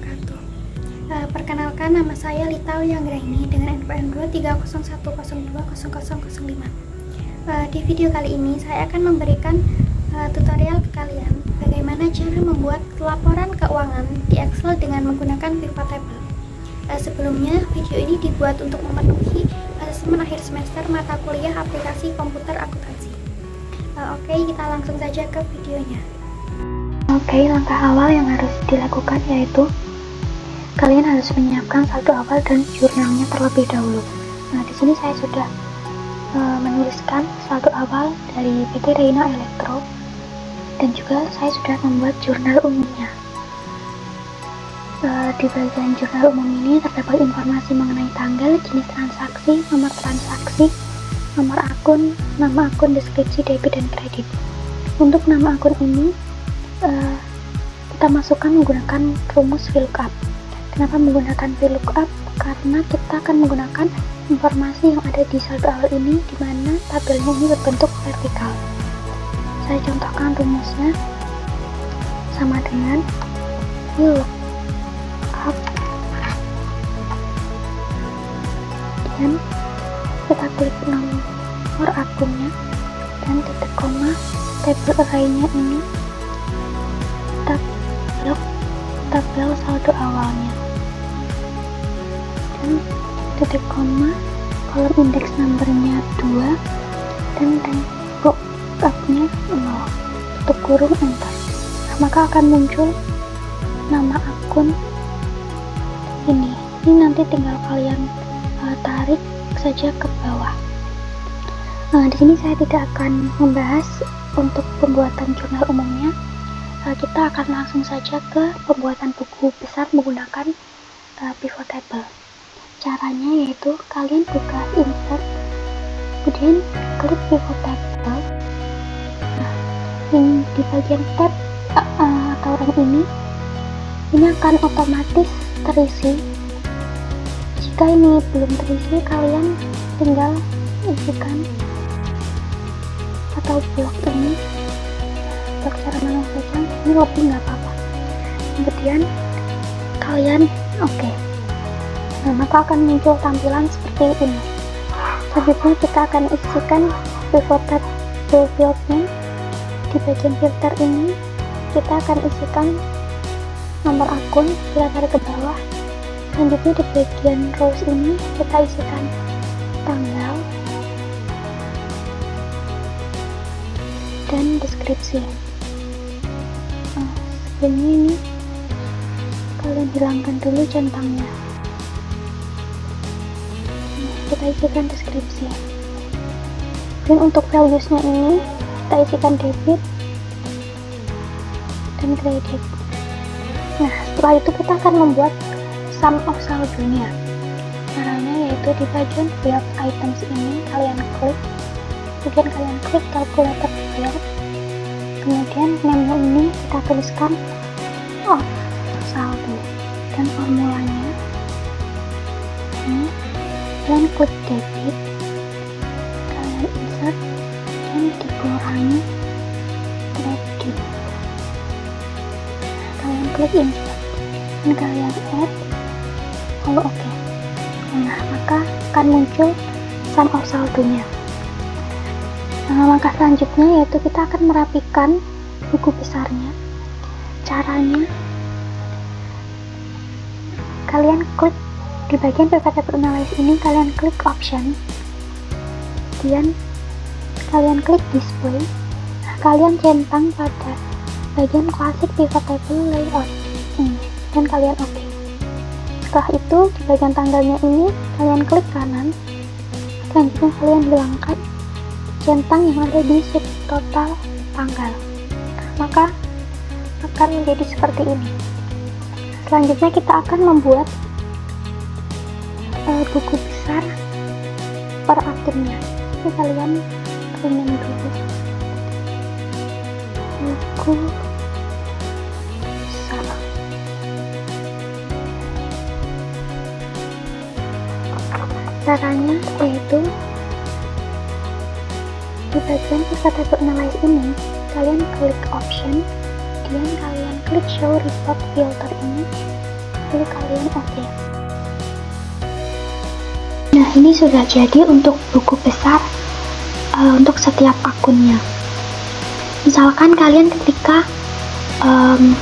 wabarakatuh. Perkenalkan, nama saya Lita Wianggraini dengan NPM 231020005. Di video kali ini saya akan memberikan tutorial ke kalian bagaimana cara membuat laporan keuangan di Excel dengan menggunakan pivot table. Sebelumnya, video ini dibuat untuk memenuhi asesmen akhir semester mata kuliah aplikasi komputer akuntansi. Oke, kita langsung saja ke videonya. Oke, langkah awal yang harus dilakukan yaitu kalian harus menyiapkan saldo awal dan jurnalnya terlebih dahulu. Nah, di sini saya sudah menuliskan saldo awal dari PT Reina Elektro dan juga saya sudah membuat jurnal umumnya. Di bagian jurnal umum ini terdapat informasi mengenai tanggal, jenis transaksi, nomor akun, nama akun, deskripsi debit dan kredit. Untuk nama akun ini kita masukkan menggunakan rumus VLOOKUP. Kenapa menggunakan VLOOKUP? Karena kita akan menggunakan informasi yang ada di saldo awal ini, di mana tabelnya ini berbentuk vertikal. Saya contohkan rumusnya sama dengan VLOOKUP dan kita klik nomor akunnya dan titik koma, tabel array-nya ini kita blok tabel saldo awalnya dan titik koma, kolom indeks numbernya 2 dan tembok up-nya 0, tutup kurung, enter. Maka akan muncul nama akun ini nanti tinggal kalian tarik saja ke bawah. Di sini saya tidak akan membahas untuk pembuatan jurnal umumnya. Kita akan langsung saja ke pembuatan buku besar menggunakan pivot table. Caranya yaitu kalian buka insert, kemudian klik pivot table. Nah, ini di bagian tab atau rank ini akan otomatis terisi. Jika ini belum terisi, kalian tinggal isikan atau blok ini, blok secara manual saja, ini lebih nggak apa-apa. Kemudian kalian oke. Nah, maka akan muncul tampilan seperti ini. Selanjutnya kita akan isikan pivot table fieldnya. Di bagian filter ini kita akan isikan nomor akun, kita tarik ke bawah. Selanjutnya di bagian rows ini kita isikan tanggal dan deskripsi. Sebelumnya ini kalian hilangkan dulu centangnya. Kita isikan deskripsi. Dan untuk values-nya ini kita isikan debit dan kredit. Nah, setelah itu kita akan membuat sum of saldonya. Caranya yaitu di bagian build items ini kalian klik, kemudian kalian klik calculator build, kemudian name-nya ini kita tuliskan of saldo dan formulanya ini, kalian klik debit, kalian insert dan dikurangi kredit. Kalian klik insert dan kalian add, lalu oke. Nah, maka akan muncul sum of saldonya. Langkah selanjutnya yaitu kita akan merapikan buku besarnya. Caranya kalian klik di bagian pivot table analysis ini, kalian klik option, kemudian kalian klik display. Nah, kalian centang pada bagian classic pivot table layout ini dan kalian oke. Setelah itu di bagian tanggalnya ini kalian klik kanan, selanjutnya kalian hilangkan centang yang ada di subtotal tanggal, maka akan menjadi seperti ini. Selanjutnya kita akan membuat buku besar per akunnya. Ini kalian rename dulu buku besar. Caranya yaitu di bagian pivot table analysis ini kalian klik option, kemudian kalian klik show report filter ini, lalu kalian oke. Nah, ini sudah jadi untuk buku besar untuk setiap akunnya. Misalkan kalian ketika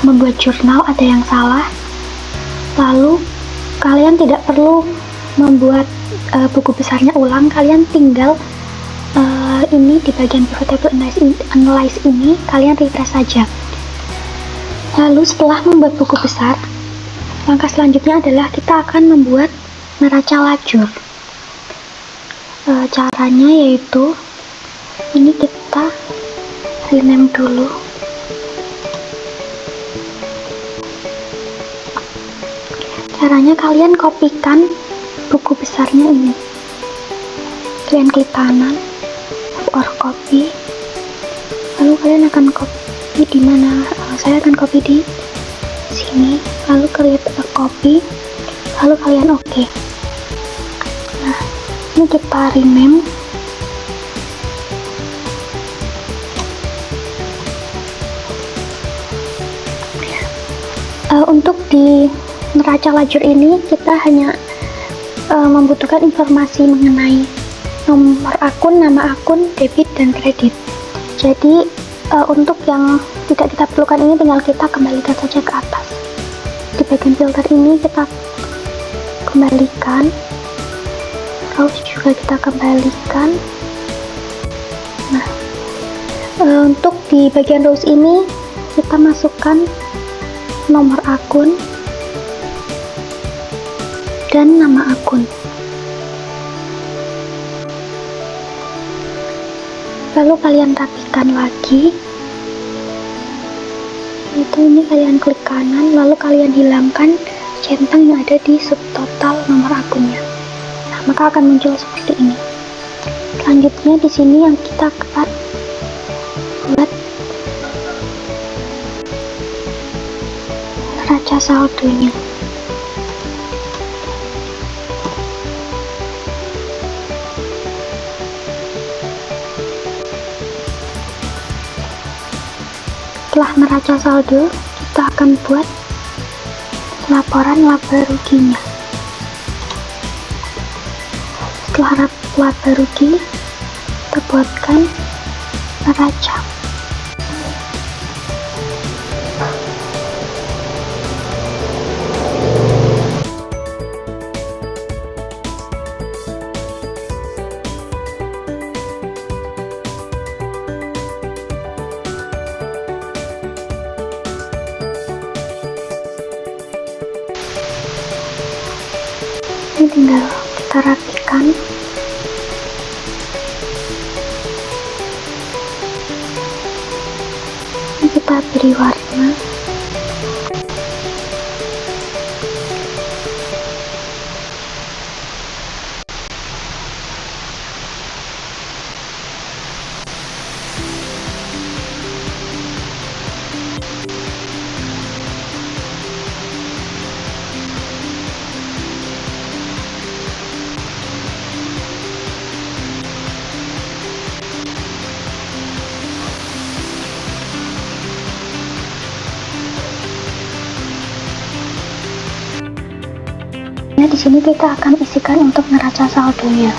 membuat jurnal ada yang salah, lalu kalian tidak perlu membuat buku besarnya ulang, kalian tinggal ini di bagian pivot table analyze ini kalian refresh saja. Lalu setelah membuat buku besar, langkah selanjutnya adalah kita akan membuat neraca lajur. Caranya yaitu ini kita rename dulu. Caranya kalian kopikan buku besarnya ini. Kalian klik kanan or copy, lalu kalian akan copy di mana? Saya akan copy di sini, lalu klik copy, lalu kalian oke. Nah, ini kita rename. Untuk di neraca lajur ini kita hanya membutuhkan informasi mengenai nomor akun, nama akun, debit dan kredit. Jadi untuk yang tidak kita perlukan ini tinggal kita kembalikan saja ke atas. Di bagian filter ini kita kembalikan, terus juga kita kembalikan. Nah, untuk di bagian rows ini kita masukkan nomor akun dan nama akun. Lalu kalian rapikan lagi. Itu ini kalian klik kanan, lalu kalian hilangkan centang yang ada di subtotal nomor akunnya. Nah, maka akan muncul seperti ini. Selanjutnya di sini yang kita akan buat neraca saldonya. Setelah neraca saldo, kita akan buat laporan laba ruginya. Setelah laba rugi, kita buatkan neraca. Ini tinggal kita rapikan. Ini kita beri warna. Nah, di sini kita akan isikan untuk neraca saldonya.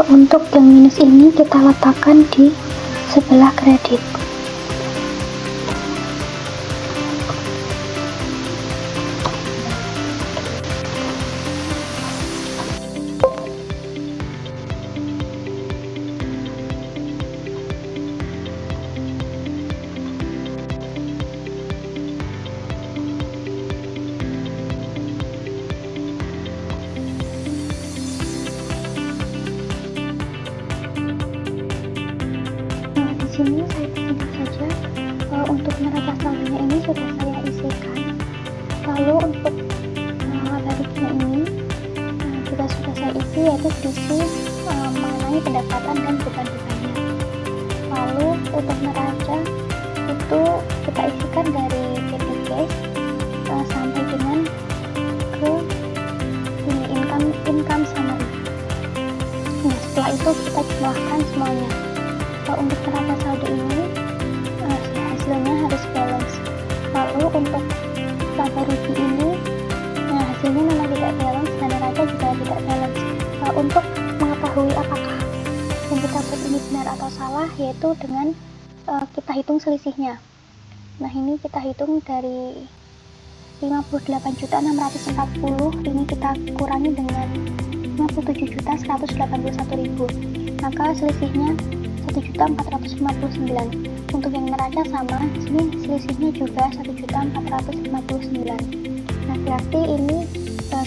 Untuk yang minus ini kita letakkan di sebelah kredit. Sini saya tunjukkan saja untuk neraca saldonya ini sudah saya isikan. Lalu untuk baliknya ini juga sudah saya isi, yaitu berisi untuk neraca itu kita isikan dari petty cash sampai dengan ke ini income summary. Nah, setelah itu kita jumlahkan semuanya. Untuk neraca saldo ini hasilnya harus balance. Lalu untuk laba rugi ini hasilnya memang tidak balance dan neraca juga tidak balance. Untuk mengetahui apakah yang kita buat ini benar atau salah, yaitu dengan kita hitung selisihnya. Nah, ini kita hitung dari 58.640, ini kita kurangi dengan 57.181.000, maka selisihnya 1.459. Untuk yang neraca sama, di sini selisihnya juga 1.459. Nah, berarti ini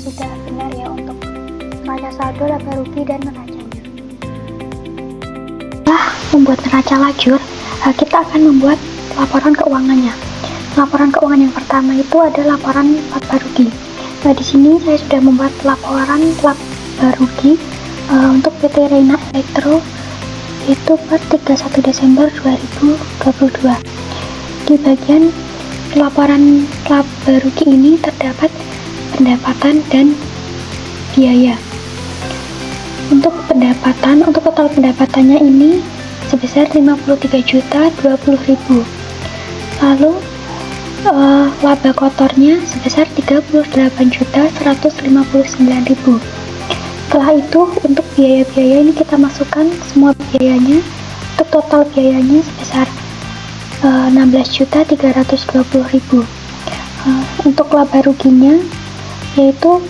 sudah benar ya untuk neraca saldo, laba rugi, dan neracanya. Setelah membuat neraca lajur, kita akan membuat laporan keuangannya. Laporan keuangan yang pertama itu ada laporan laba rugi. Nah, di sini saya sudah membuat laporan laba rugi untuk PT Reina Elektro itu per 31 Desember 2022. Di bagian laporan laba rugi ini terdapat pendapatan dan biaya. Untuk total pendapatannya ini sebesar 53.020.000. Lalu laba kotornya sebesar 38.159.000. Setelah itu untuk biaya-biaya ini kita masukkan semua biayanya. Untuk total biayanya sebesar 16.320.000. Untuk laba ruginya yaitu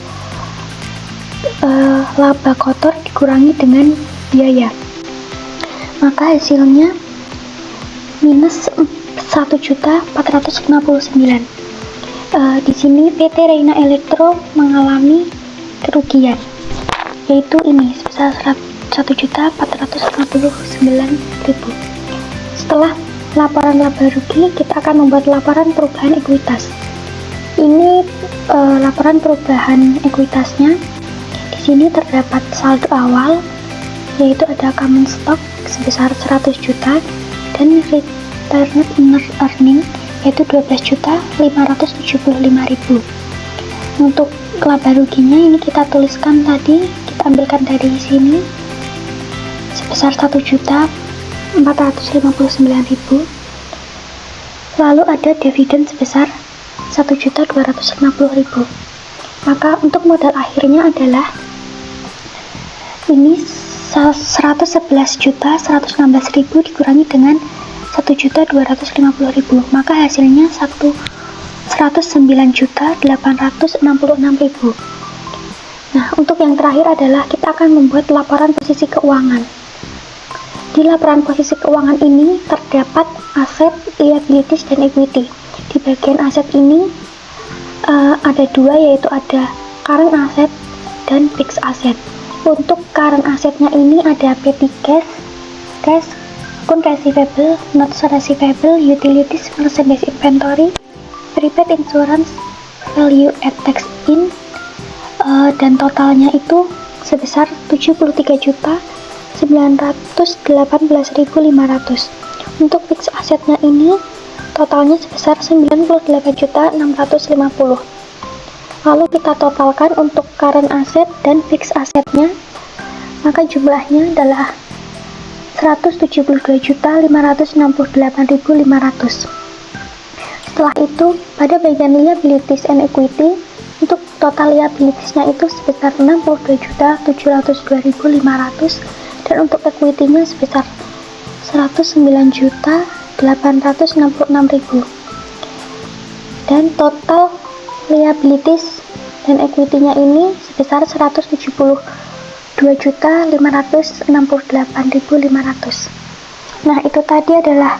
laba kotor dikurangi dengan biaya, maka hasilnya minus 1.459. Di sini PT Reina Elektro mengalami kerugian, yaitu ini sebesar 1.459.000. Setelah laporan laba rugi, kita akan membuat laporan perubahan ekuitas. Ini laporan perubahan ekuitasnya. Di sini terdapat saldo awal, yaitu ada common stock sebesar 100 juta dan retained earning yaitu 12.575.000. Untuk laba ruginya ini kita tuliskan tadi, kita ambilkan dari sini sebesar 1.459.000. Lalu ada dividen sebesar 1.250.000. Maka untuk modal akhirnya adalah ini 111.116.000 dikurangi dengan 1.250.000, maka hasilnya 109.866.000. Nah, untuk yang terakhir adalah kita akan membuat laporan posisi keuangan. Di laporan posisi keuangan ini terdapat aset, liabilities, dan equity. Di bagian aset ini ada dua, yaitu ada current asset dan fixed asset. Untuk current assetnya ini ada petty cash, account receivable, notes receivable, utilities, merchandise inventory, prepaid insurance, value at tax in, dan totalnya itu sebesar 73.918.500. Untuk fixed assetnya ini totalnya sebesar 98.650. Lalu kita totalkan untuk current asset dan fixed assetnya, maka jumlahnya adalah 172.568.500. Setelah itu pada bagian liabilities and equity, untuk total liabilitiesnya itu sebesar 62.702.500 dan untuk equity-nya sebesar 109.866.000. Dan total liabilities dan equity-nya ini sebesar 172.568.500. Nah, itu tadi adalah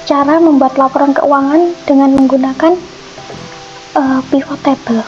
cara membuat laporan keuangan dengan menggunakan pivot table.